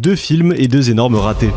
2 films et 2 énormes ratés.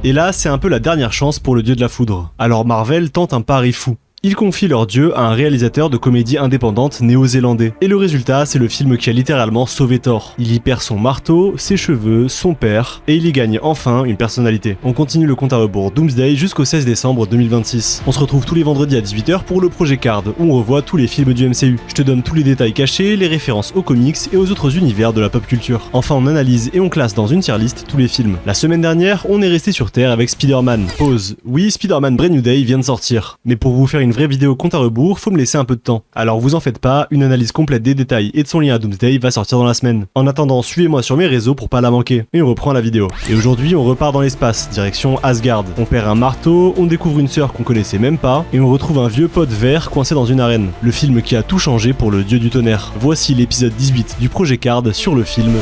Et là, c'est un peu la dernière chance pour le dieu de la foudre. Alors Marvel tente un pari fou. Ils confient leur dieu à un réalisateur de comédie indépendante néo-zélandais. Et le résultat, c'est le film qui a littéralement sauvé Thor. Il y perd son marteau, ses cheveux, son père, et il y gagne enfin une personnalité. On continue le compte à rebours Doomsday jusqu'au 16 décembre 2026. On se retrouve tous les vendredis à 18h pour le Projet Card, où on revoit tous les films du MCU. Je te donne tous les détails cachés, les références aux comics et aux autres univers de la pop culture. Enfin, on analyse et on classe dans une tier list tous les films. La semaine dernière, on est resté sur Terre avec Spider-Man. Pause. Oui, Spider-Man Brand New Day vient de sortir. Mais pour vous faire une vraie vidéo compte à rebours, faut me laisser un peu de temps. Alors vous en faites pas, une analyse complète des détails et de son lien à Doomsday va sortir dans la semaine. En attendant, suivez-moi sur mes réseaux pour pas la manquer. Et on reprend la vidéo. Et aujourd'hui, on repart dans l'espace, direction Asgard. On perd un marteau, on découvre une sœur qu'on connaissait même pas, et on retrouve un vieux pote vert coincé dans une arène. Le film qui a tout changé pour le dieu du tonnerre. Voici l'épisode 18 du Projet Card sur le film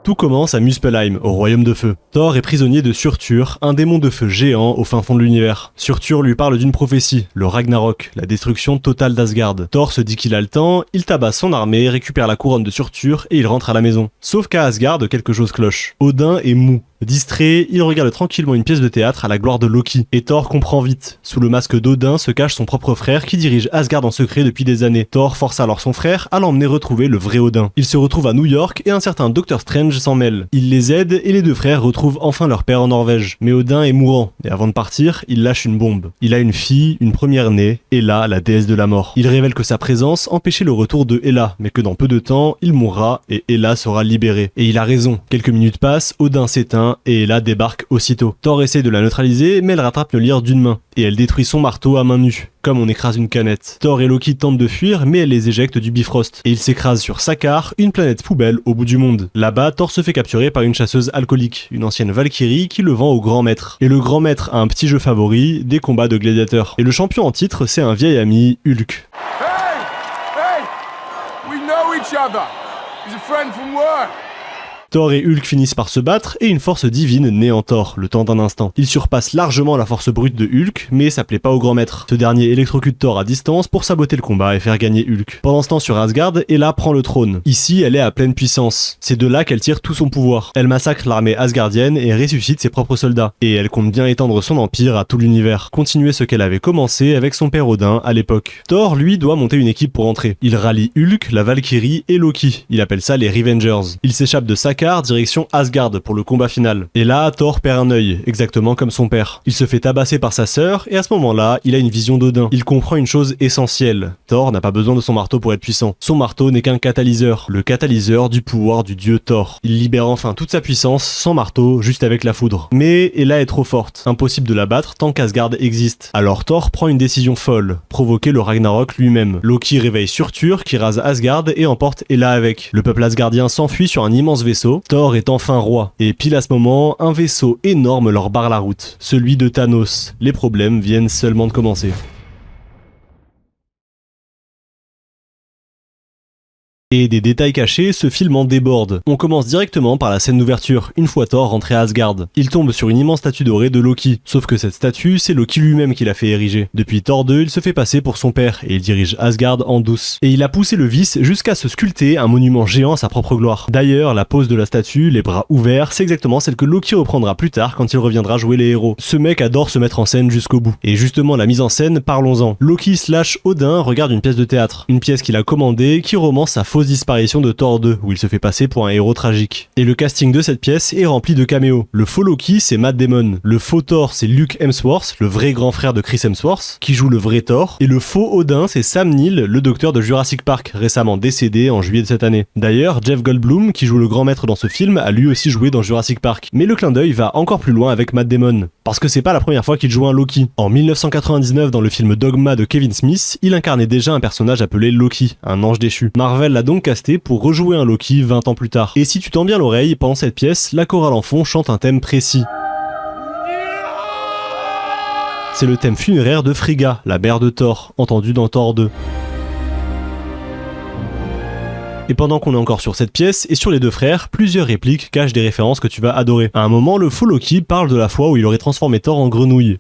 Tout commence à Muspelheim, au royaume de feu. Thor est prisonnier de Surtur, un démon de feu géant au fin fond de l'univers. Surtur lui parle d'une prophétie, le Ragnarok, la destruction totale d'Asgard. Thor se dit qu'il a le temps, il tabasse son armée, récupère la couronne de Surtur et il rentre à la maison. Sauf qu'à Asgard, quelque chose cloche. Odin est mou. Distrait, il regarde tranquillement une pièce de théâtre à la gloire de Loki. Et Thor comprend vite. Sous le masque d'Odin se cache son propre frère qui dirige Asgard en secret depuis des années. Thor force alors son frère à l'emmener retrouver le vrai Odin. Il se retrouve à New York et un certain Doctor Strange s'en mêle. Il les aide et les deux frères retrouvent enfin leur père en Norvège. Mais Odin est mourant et avant de partir, il lâche une bombe. Il a une fille, une première-née, Hela, la déesse de la mort. Il révèle que sa présence empêchait le retour de Hela, mais que dans peu de temps, il mourra et Hela sera libérée. Et il a raison. Quelques minutes passent, Odin s'éteint et Hela débarque aussitôt. Thor essaie de la neutraliser, mais elle rattrape le lyre d'une main, et elle détruit son marteau à main nue, comme on écrase une canette. Thor et Loki tentent de fuir, mais elle les éjecte du Bifrost, et ils s'écrasent sur Sakaar, une planète poubelle au bout du monde. Là-bas, Thor se fait capturer par une chasseuse alcoolique, une ancienne Valkyrie qui le vend au grand maître. Et le grand maître a un petit jeu favori, des combats de gladiateurs. Et le champion en titre, c'est un vieil ami, Hulk. Hey! Hey! We know each other! He's a friend from work! Thor et Hulk finissent par se battre et une force divine naît en Thor, le temps d'un instant. Il surpasse largement la force brute de Hulk, mais ça plaît pas au grand maître. Ce dernier électrocute Thor à distance pour saboter le combat et faire gagner Hulk. Pendant ce temps sur Asgard, Hela prend le trône. Ici, elle est à pleine puissance. C'est de là qu'elle tire tout son pouvoir. Elle massacre l'armée asgardienne et ressuscite ses propres soldats. Et elle compte bien étendre son empire à tout l'univers. Continuer ce qu'elle avait commencé avec son père Odin à l'époque. Thor, lui, doit monter une équipe pour entrer. Il rallie Hulk, la Valkyrie et Loki. Il appelle ça les Revengers. Il s'échappe de Sakaar direction Asgard pour le combat final. Et là, Thor perd un œil, exactement comme son père. Il se fait tabasser par sa sœur et à ce moment-là, il a une vision d'Odin. Il comprend une chose essentielle. Thor n'a pas besoin de son marteau pour être puissant. Son marteau n'est qu'un catalyseur, le catalyseur du pouvoir du dieu Thor. Il libère enfin toute sa puissance sans marteau, juste avec la foudre. Mais Hela est trop forte, impossible de la battre tant qu'Asgard existe. Alors Thor prend une décision folle, provoquer le Ragnarok lui-même. Loki réveille Surtur qui rase Asgard et emporte Hela avec. Le peuple asgardien s'enfuit sur un immense vaisseau. Thor est enfin roi. Et pile à ce moment, un vaisseau énorme leur barre la route. Celui de Thanos. Les problèmes viennent seulement de commencer. Et des détails cachés, ce film en déborde. On commence directement par la scène d'ouverture, une fois Thor rentré à Asgard. Il tombe sur une immense statue dorée de Loki. Sauf que cette statue, c'est Loki lui-même qui l'a fait ériger. Depuis Thor 2, il se fait passer pour son père, et il dirige Asgard en douce. Et il a poussé le vice jusqu'à se sculpter un monument géant à sa propre gloire. D'ailleurs, la pose de la statue, les bras ouverts, c'est exactement celle que Loki reprendra plus tard quand il reviendra jouer les héros. Ce mec adore se mettre en scène jusqu'au bout. Et justement, la mise en scène, parlons-en. Loki / Odin regarde une pièce de théâtre. Une pièce qu'il a commandée, qui romance sa fausse disparition de Thor 2, où il se fait passer pour un héros tragique. Et le casting de cette pièce est rempli de caméos. Le faux Loki, c'est Matt Damon. Le faux Thor, c'est Luke Hemsworth, le vrai grand frère de Chris Hemsworth, qui joue le vrai Thor. Et le faux Odin, c'est Sam Neill, le docteur de Jurassic Park, récemment décédé en juillet de cette année. D'ailleurs, Jeff Goldblum, qui joue le grand maître dans ce film, a lui aussi joué dans Jurassic Park. Mais le clin d'œil va encore plus loin avec Matt Damon, parce que c'est pas la première fois qu'il joue un Loki. En 1999, dans le film Dogma de Kevin Smith, il incarnait déjà un personnage appelé Loki, un ange déchu. Marvel l'a donc casté pour rejouer un Loki 20 ans plus tard. Et si tu tends bien l'oreille, pendant cette pièce, la chorale en fond chante un thème précis. C'est le thème funéraire de Frigga, la mère de Thor, entendue dans Thor 2. Et pendant qu'on est encore sur cette pièce et sur les deux frères, plusieurs répliques cachent des références que tu vas adorer. À un moment, le faux Loki parle de la fois où il aurait transformé Thor en grenouille.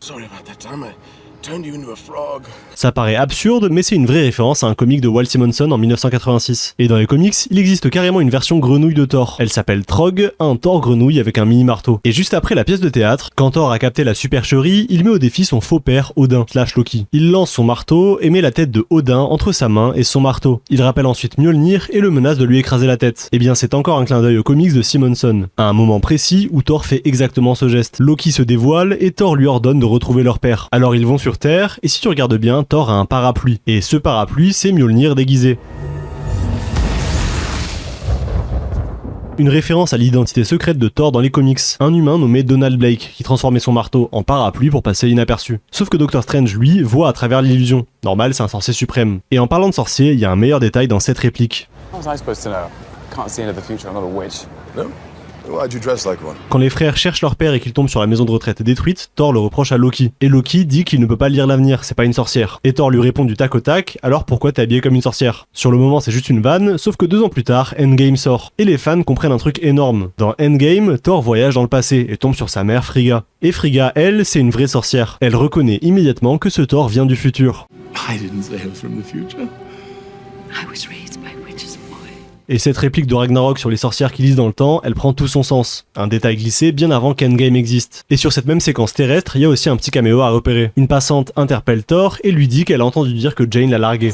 Ça paraît absurde, mais c'est une vraie référence à un comic de Walt Simonson en 1986. Et dans les comics, il existe carrément une version grenouille de Thor. Elle s'appelle Trog, un Thor grenouille avec un mini marteau. Et juste après la pièce de théâtre, quand Thor a capté la supercherie, il met au défi son faux père Odin / Loki. Il lance son marteau et met la tête de Odin entre sa main et son marteau. Il rappelle ensuite Mjolnir et le menace de lui écraser la tête. Et bien c'est encore un clin d'œil aux comics de Simonson, à un moment précis où Thor fait exactement ce geste. Loki se dévoile et Thor lui ordonne de retrouver leur père. Alors ils vont sur Terre, et si tu regardes bien, Thor a un parapluie. Et ce parapluie, c'est Mjolnir déguisé. Une référence à l'identité secrète de Thor dans les comics, un humain nommé Donald Blake qui transformait son marteau en parapluie pour passer inaperçu. Sauf que Doctor Strange, lui, voit à travers l'illusion. Normal, c'est un sorcier suprême. Et en parlant de sorcier, il y a un meilleur détail dans cette réplique. Quand les frères cherchent leur père et qu'ils tombent sur la maison de retraite détruite, Thor le reproche à Loki. Et Loki dit qu'il ne peut pas lire l'avenir, c'est pas une sorcière. Et Thor lui répond du tac au tac, alors pourquoi t'es habillé comme une sorcière? Sur le moment c'est juste une vanne, sauf que 2 ans plus tard, Endgame sort. Et les fans comprennent un truc énorme. Dans Endgame, Thor voyage dans le passé et tombe sur sa mère Frigga. Et Frigga, elle, c'est une vraie sorcière. Elle reconnaît immédiatement que ce Thor vient du futur. Et cette réplique de Ragnarok sur les sorcières qui lisent dans le temps, elle prend tout son sens. Un détail glissé bien avant qu'Endgame existe. Et sur cette même séquence terrestre, il y a aussi un petit caméo à repérer. Une passante interpelle Thor et lui dit qu'elle a entendu dire que Jane l'a largué.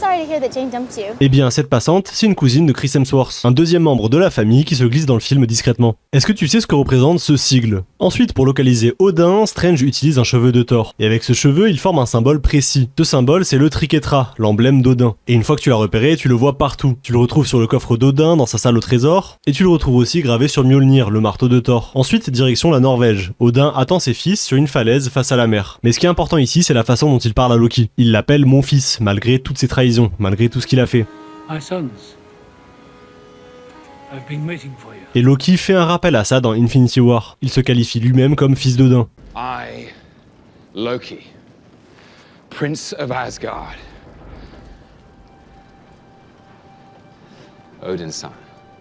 Et bien, cette passante, c'est une cousine de Chris Hemsworth, un deuxième membre de la famille qui se glisse dans le film discrètement. Est-ce que tu sais ce que représente ce sigle? Ensuite, pour localiser Odin, Strange utilise un cheveu de Thor. Et avec ce cheveu, il forme un symbole précis. Ce symbole, c'est le Triquetra, l'emblème d'Odin. Et une fois que tu l'as repéré, tu le vois partout. Tu le retrouves sur le coffre d'Odin, dans sa salle au trésor, et tu le retrouves aussi gravé sur Mjolnir, le marteau de Thor. Ensuite, direction la Norvège. Odin attend ses fils sur une falaise face à la mer. Mais ce qui est important ici, c'est la façon dont il parle à Loki. Il l'appelle mon fils, malgré toutes ses trahisons, malgré tout ce qu'il a fait. Et Loki fait un rappel à ça dans Infinity War. Il se qualifie lui-même comme fils d'Odin. I, Loki, Prince of Asgard, Odin's son.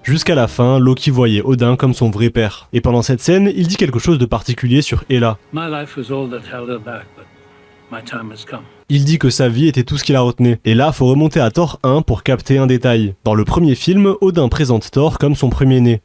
Jusqu'à la fin, Loki voyait Odin comme son vrai père. Et pendant cette scène, il dit quelque chose de particulier sur Hela. Il dit que sa vie était tout ce qui la retenait. Et là, faut remonter à Thor 1 pour capter un détail. Dans le premier film, Odin présente Thor comme son premier-né.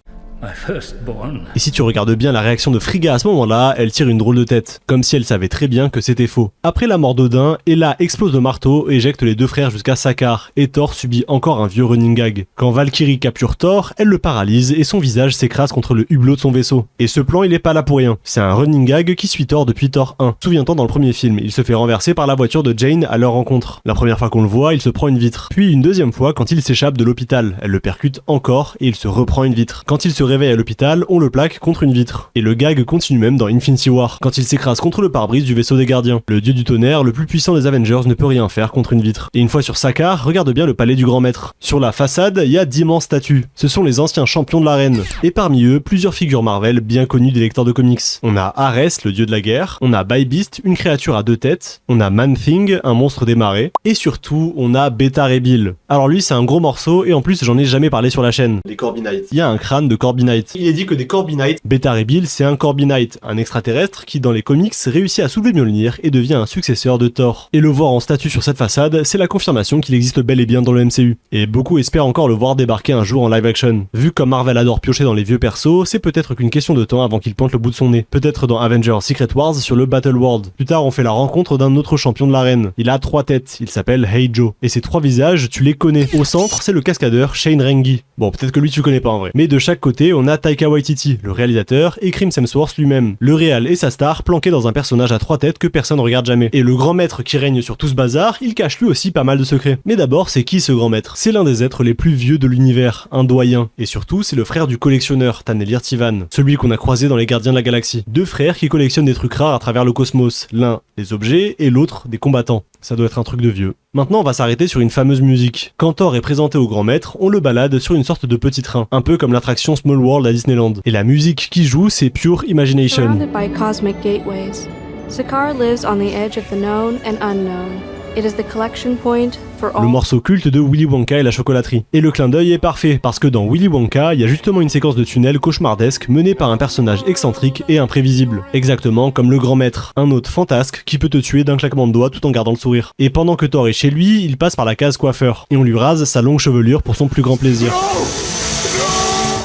Et si tu regardes bien la réaction de Frigga à ce moment-là, elle tire une drôle de tête, comme si elle savait très bien que c'était faux. Après la mort d'Odin, Hela explose le marteau et éjecte les deux frères jusqu'à Sakaar, et Thor subit encore un vieux running gag. Quand Valkyrie capture Thor, elle le paralyse et son visage s'écrase contre le hublot de son vaisseau. Et ce plan, il est pas là pour rien. C'est un running gag qui suit Thor depuis Thor 1. Souviens-toi, dans le premier film, il se fait renverser par la voiture de Jane à leur rencontre. La première fois qu'on le voit, il se prend une vitre. Puis une deuxième fois quand il s'échappe de l'hôpital. Elle le percute encore et il se reprend une vitre. Quand il se réveille à l'hôpital, on le plaque contre une vitre. Et le gag continue même dans Infinity War, quand il s'écrase contre le pare-brise du vaisseau des gardiens. Le dieu du tonnerre, le plus puissant des Avengers, ne peut rien faire contre une vitre. Et une fois sur Sakaar, regarde bien le palais du grand maître. Sur la façade, il y a d'immenses statues. Ce sont les anciens champions de l'arène. Et parmi eux, plusieurs figures Marvel bien connues des lecteurs de comics. On a Ares, le dieu de la guerre. On a Bybeast, une créature à 2 têtes. On a Man-Thing, un monstre des marais. Et surtout, on a Beta Ray Bill. Alors lui, c'est un gros morceau, et en plus, j'en ai jamais parlé sur la chaîne. Les Corbinites. Il y a un crâne de Corbinite. Il est dit que des Corbinites, Beta Ray Bill, c'est un Corbinite, un extraterrestre qui dans les comics réussit à soulever Mjolnir et devient un successeur de Thor. Et le voir en statue sur cette façade, c'est la confirmation qu'il existe bel et bien dans le MCU. Et beaucoup espèrent encore le voir débarquer un jour en live action. Vu comme Marvel adore piocher dans les vieux persos, c'est peut-être qu'une question de temps avant qu'il pointe le bout de son nez. Peut-être dans Avengers Secret Wars sur le Battle World. Plus tard, on fait la rencontre d'un autre champion de l'arène. Il a 3 têtes, il s'appelle Heijo. Et ces 3 visages, tu les connais. Au centre, c'est le cascadeur Shane Rengi. Bon, peut-être que lui tu connais pas en vrai. Mais de chaque côté, on a Taika Waititi, le réalisateur, et Chris Hemsworth lui-même. Le réal et sa star planqués dans un personnage à 3 têtes que personne regarde jamais. Et le grand maître qui règne sur tout ce bazar, il cache lui aussi pas mal de secrets. Mais d'abord, c'est qui ce grand maître? C'est l'un des êtres les plus vieux de l'univers, un doyen. Et surtout, c'est le frère du collectionneur, Tanelir Tivan, celui qu'on a croisé dans les Gardiens de la Galaxie. 2 frères qui collectionnent des trucs rares à travers le cosmos. L'un, des objets, et l'autre, des combattants. Ça doit être un truc de vieux. Maintenant, on va s'arrêter sur une fameuse musique. Quand Thor est présenté au grand maître, on le balade sur une sorte de petit train, un peu comme l'attraction Small World à Disneyland. Et la musique qui joue, c'est Pure Imagination. Surrounded by cosmic gateways, Sakaar lives on the edge of the known and unknown. It is the collection point for all. Le morceau culte de Willy Wonka et la chocolaterie. Et le clin d'œil est parfait, parce que dans Willy Wonka, il y a justement une séquence de tunnel cauchemardesque menée par un personnage excentrique et imprévisible. Exactement comme le grand maître, un hôte fantasque qui peut te tuer d'un claquement de doigts tout en gardant le sourire. Et pendant que Thor est chez lui, il passe par la case coiffeur, et on lui rase sa longue chevelure pour son plus grand plaisir.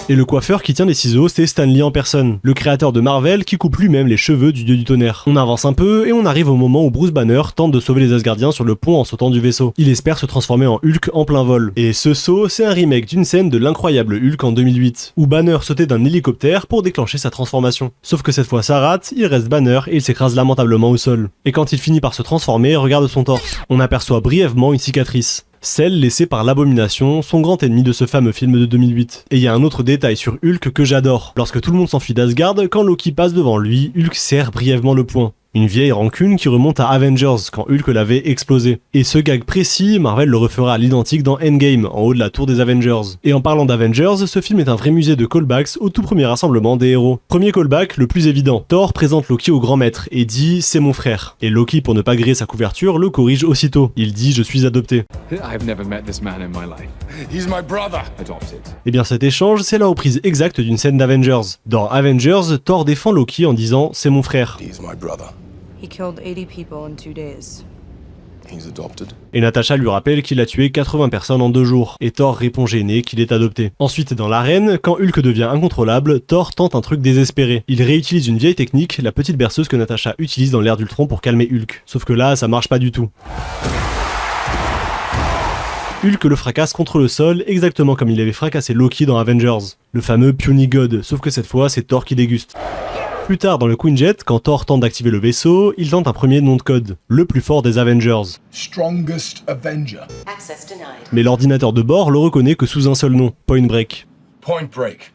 Et le coiffeur qui tient les ciseaux, c'est Stan Lee en personne, le créateur de Marvel qui coupe lui-même les cheveux du dieu du tonnerre. On avance un peu et on arrive au moment où Bruce Banner tente de sauver les Asgardiens sur le pont en sautant du vaisseau. Il espère se transformer en Hulk en plein vol. Et ce saut, c'est un remake d'une scène de l'incroyable Hulk en 2008, où Banner sautait d'un hélicoptère pour déclencher sa transformation. Sauf que cette fois ça rate, il reste Banner et il s'écrase lamentablement au sol. Et quand il finit par se transformer, regarde son torse. On aperçoit brièvement une cicatrice. Celle laissée par l'Abomination, son grand ennemi de ce fameux film de 2008. Et il y a un autre détail sur Hulk que j'adore. Lorsque tout le monde s'enfuit d'Asgard, quand Loki passe devant lui, Hulk serre brièvement le poing. Une vieille rancune qui remonte à Avengers, quand Hulk l'avait explosé. Et ce gag précis, Marvel le refera à l'identique dans Endgame, en haut de la tour des Avengers. Et en parlant d'Avengers, ce film est un vrai musée de callbacks au tout premier rassemblement des héros. Premier callback, le plus évident. Thor présente Loki au grand maître et dit « c'est mon frère ». Et Loki, pour ne pas griller sa couverture, le corrige aussitôt. Il dit « je suis adopté ». I've never met this man in my life. He's my brother. Adopted. Et bien cet échange, c'est la reprise exacte d'une scène d'Avengers. Dans Avengers, Thor défend Loki en disant « c'est mon frère ». He's my brother. He killed 80 people in 2 days. He's adopted. Et Natasha lui rappelle qu'il a tué 80 personnes en 2 jours. Et Thor répond gêné qu'il est adopté. Ensuite, dans l'arène, quand Hulk devient incontrôlable, Thor tente un truc désespéré. Il réutilise une vieille technique, la petite berceuse que Natasha utilise dans l'ère d'Ultron pour calmer Hulk. Sauf que là, ça marche pas du tout. Hulk le fracasse contre le sol, exactement comme il avait fracassé Loki dans Avengers. Le fameux Puny God, sauf que cette fois, c'est Thor qui déguste. Plus tard dans le Quinjet, quand Thor tente d'activer le vaisseau, il tente un premier nom de code, le plus fort des Avengers. Strongest Avenger. Access denied. Mais l'ordinateur de bord le reconnaît que sous un seul nom, Point Break. Point Break.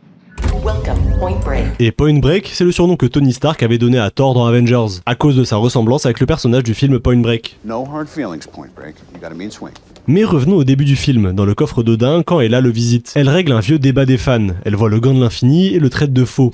Welcome, Point Break. Et Point Break, c'est le surnom que Tony Stark avait donné à Thor dans Avengers, à cause de sa ressemblance avec le personnage du film Point Break. No hard feelings, Point Break. You got a mean swing. Mais revenons au début du film, dans le coffre d'Odin, quand Hela le visite. Elle règle un vieux débat des fans, elle voit le gant de l'infini et le traite de faux.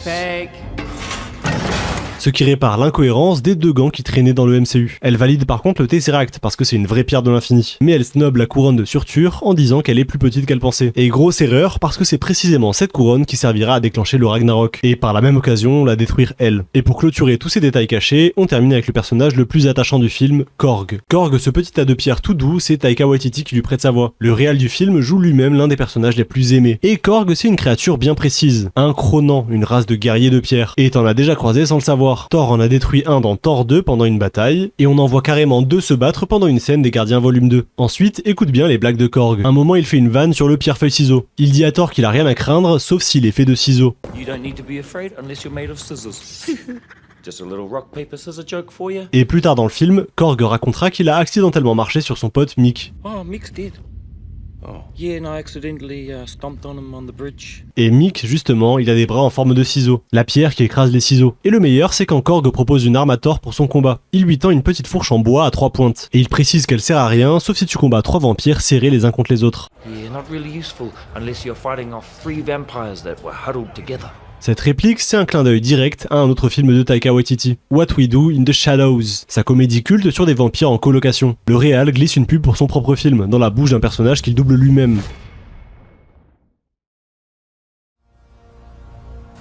Ce qui répare l'incohérence des 2 gants qui traînaient dans le MCU. Elle valide par contre le Tesseract parce que c'est une vraie pierre de l'infini. Mais elle snob la couronne de Surtur en disant qu'elle est plus petite qu'elle pensait. Et grosse erreur parce que c'est précisément cette couronne qui servira à déclencher le Ragnarok. Et par la même occasion, la détruire elle. Et pour clôturer tous ces détails cachés, on termine avec le personnage le plus attachant du film, Korg. Korg, ce petit tas de pierre tout doux, c'est Taika Waititi qui lui prête sa voix. Le réal du film joue lui-même l'un des personnages les plus aimés. Et Korg, c'est une créature bien précise. Un Cronan, une race de guerriers de pierre. Et t'en as déjà croisé sans le savoir. Thor en a détruit un dans Thor 2 pendant une bataille, et on en voit carrément 2 se battre pendant une scène des Gardiens volume 2. Ensuite, écoute bien les blagues de Korg. Un moment, il fait une vanne sur le pierre-feuille-ciseau. Il dit à Thor qu'il a rien à craindre, sauf s'il est fait de ciseaux. You don't need to be afraid unless you're made of scissors. Just a little rock, paper, scissors joke for you. Et plus tard dans le film, Korg racontera qu'il a accidentellement marché sur son pote Mick. Oh, Mick's dead. Oh. Yeah, and I accidentally stomped on him on the bridge. Et Mick, justement, il a des bras en forme de ciseaux. La pierre qui écrase les ciseaux. Et le meilleur, c'est quand Korg propose une arme à Thor pour son combat. Il lui tend une petite fourche en bois à 3 pointes. Et il précise qu'elle sert à rien, sauf si tu combats 3 vampires serrés les uns contre les autres. Yeah, not really useful unless you're fighting off 3 vampires that were huddled together. Cette réplique, c'est un clin d'œil direct à un autre film de Taika Waititi, What We Do in the Shadows, sa comédie culte sur des vampires en colocation. Le réal glisse une pub pour son propre film, dans la bouche d'un personnage qu'il double lui-même.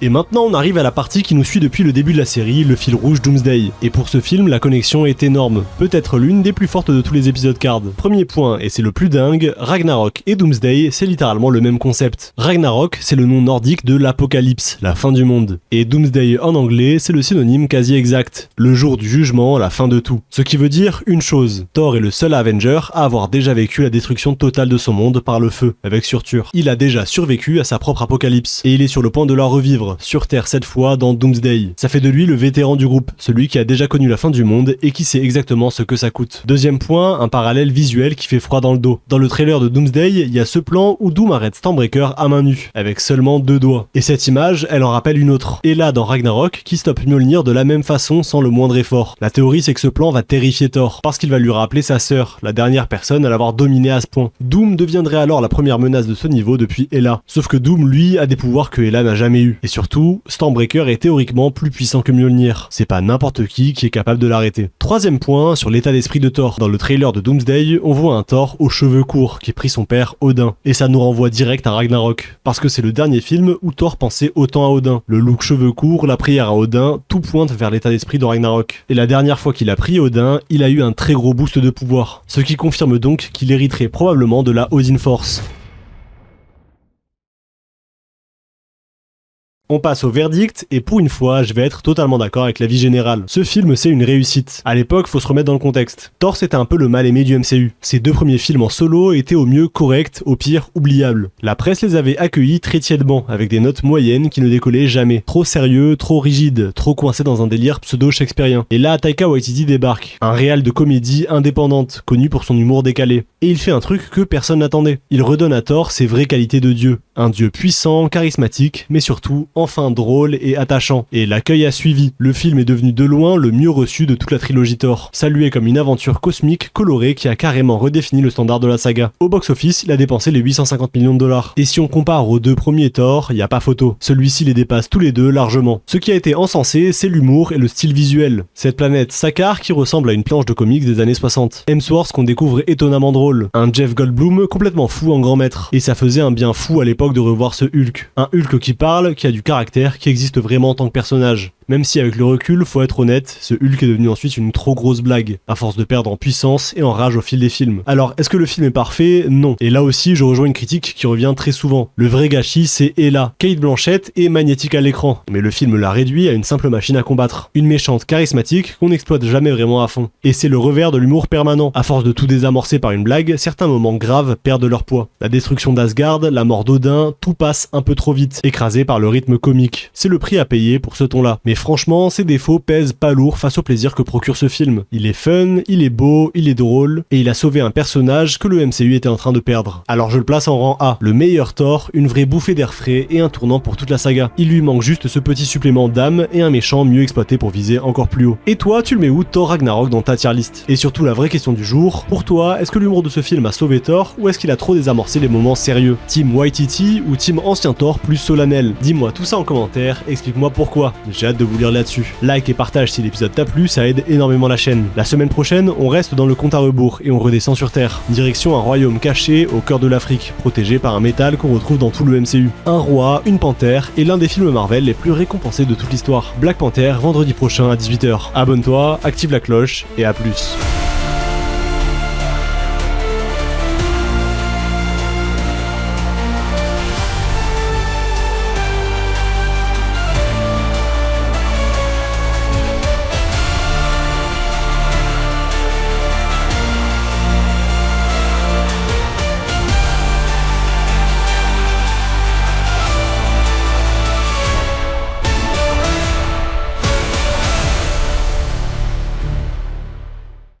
Et maintenant on arrive à la partie qui nous suit depuis le début de la série, le fil rouge Doomsday. Et pour ce film, la connexion est énorme, peut-être l'une des plus fortes de tous les épisodes Card. Premier point, et c'est le plus dingue, Ragnarok et Doomsday, c'est littéralement le même concept. Ragnarok, c'est le nom nordique de l'apocalypse, la fin du monde. Et Doomsday en anglais, c'est le synonyme quasi exact, le jour du jugement, la fin de tout. Ce qui veut dire une chose, Thor est le seul Avenger à avoir déjà vécu la destruction totale de son monde par le feu, avec Surtur. Il a déjà survécu à sa propre apocalypse, et il est sur le point de la revivre, sombre, sur Terre cette fois dans Doomsday. Ça fait de lui le vétéran du groupe, celui qui a déjà connu la fin du monde et qui sait exactement ce que ça coûte. Deuxième point, un parallèle visuel qui fait froid dans le dos. Dans le trailer de Doomsday, il y a ce plan où Doom arrête Stormbreaker à main nue, avec seulement 2 doigts. Et cette image, elle en rappelle une autre. Et là dans Ragnarok, qui stoppe Mjolnir de la même façon sans le moindre effort. La théorie c'est que ce plan va terrifier Thor, parce qu'il va lui rappeler sa sœur, la dernière personne à l'avoir dominé à ce point. Doom deviendrait alors la première menace de ce niveau depuis Hela. Sauf que Doom, lui, a des pouvoirs que Hela n'a jamais eu. Et surtout, Stormbreaker est théoriquement plus puissant que Mjolnir. C'est pas n'importe qui est capable de l'arrêter. Troisième point, sur l'état d'esprit de Thor. Dans le trailer de Doomsday, on voit un Thor aux cheveux courts qui prie son père Odin. Et ça nous renvoie direct à Ragnarok. Parce que c'est le dernier film où Thor pensait autant à Odin. Le look cheveux courts, la prière à Odin, tout pointe vers l'état d'esprit de Ragnarok. Et la dernière fois qu'il a prié Odin, il a eu un très gros boost de pouvoir. Ce qui confirme donc qu'il hériterait probablement de la Odin Force. On passe au verdict, et pour une fois, je vais être totalement d'accord avec l'avis général. Ce film, c'est une réussite. À l'époque, faut se remettre dans le contexte. Thor, c'était un peu le mal-aimé du MCU. Ses 2 premiers films en solo étaient au mieux corrects, au pire oubliables. La presse les avait accueillis très tièdement, avec des notes moyennes qui ne décollaient jamais. Trop sérieux, trop rigide, trop coincé dans un délire pseudo-shakespearien. Et là, Taika Waititi débarque. Un réal de comédie indépendante, connu pour son humour décalé. Et il fait un truc que personne n'attendait. Il redonne à Thor ses vraies qualités de dieu. Un dieu puissant, charismatique, mais surtout enfin drôle et attachant. Et l'accueil a suivi. Le film est devenu de loin le mieux reçu de toute la trilogie Thor. Salué comme une aventure cosmique colorée qui a carrément redéfini le standard de la saga. Au box-office, il a dépensé les 850 millions de dollars. Et si on compare aux 2 premiers Thor, y a pas photo. Celui-ci les dépasse tous les deux largement. Ce qui a été encensé, c'est l'humour et le style visuel. Cette planète Sakaar qui ressemble à une planche de comics des années 60. Hemsworth qu'on découvre étonnamment drôle. Un Jeff Goldblum complètement fou en grand maître. Et ça faisait un bien fou à l'époque de revoir ce Hulk. Un Hulk qui parle, qui a du caractère, qui existe vraiment en tant que personnage. Même si avec le recul, faut être honnête, ce Hulk est devenu ensuite une trop grosse blague, à force de perdre en puissance et en rage au fil des films. Alors, est-ce que le film est parfait? Non. Et là aussi, je rejoins une critique qui revient très souvent. Le vrai gâchis, c'est Hela. Kate Blanchett est magnétique à l'écran, mais le film l'a réduit à une simple machine à combattre. Une méchante charismatique qu'on n'exploite jamais vraiment à fond. Et c'est le revers de l'humour permanent. À force de tout désamorcer par une blague, certains moments graves perdent leur poids. La destruction d'Asgard, la mort d'Odin, tout passe un peu trop vite, écrasé par le rythme comique. C'est le prix à payer pour ce ton-là. Mais franchement, ses défauts pèsent pas lourd face au plaisir que procure ce film. Il est fun, il est beau, il est drôle, et il a sauvé un personnage que le MCU était en train de perdre. Alors je le place en rang A. Le meilleur Thor, une vraie bouffée d'air frais et un tournant pour toute la saga. Il lui manque juste ce petit supplément d'âme et un méchant mieux exploité pour viser encore plus haut. Et toi, tu le mets où Thor Ragnarok dans ta tier list? Et surtout la vraie question du jour, pour toi, est-ce que l'humour de ce film a sauvé Thor ou est-ce qu'il a trop désamorcé les moments sérieux? Team Waititi ou team ancien Thor plus solennel? Dis-moi tout ça en commentaire, explique-moi pourquoi. J'ai hâte de vous lire là-dessus. Like et partage si l'épisode t'a plu, ça aide énormément la chaîne. La semaine prochaine, on reste dans le compte à rebours et on redescend sur Terre. Direction un royaume caché au cœur de l'Afrique, protégé par un métal qu'on retrouve dans tout le MCU. Un roi, une panthère et l'un des films Marvel les plus récompensés de toute l'histoire. Black Panther, vendredi prochain à 18h. Abonne-toi, active la cloche et à plus.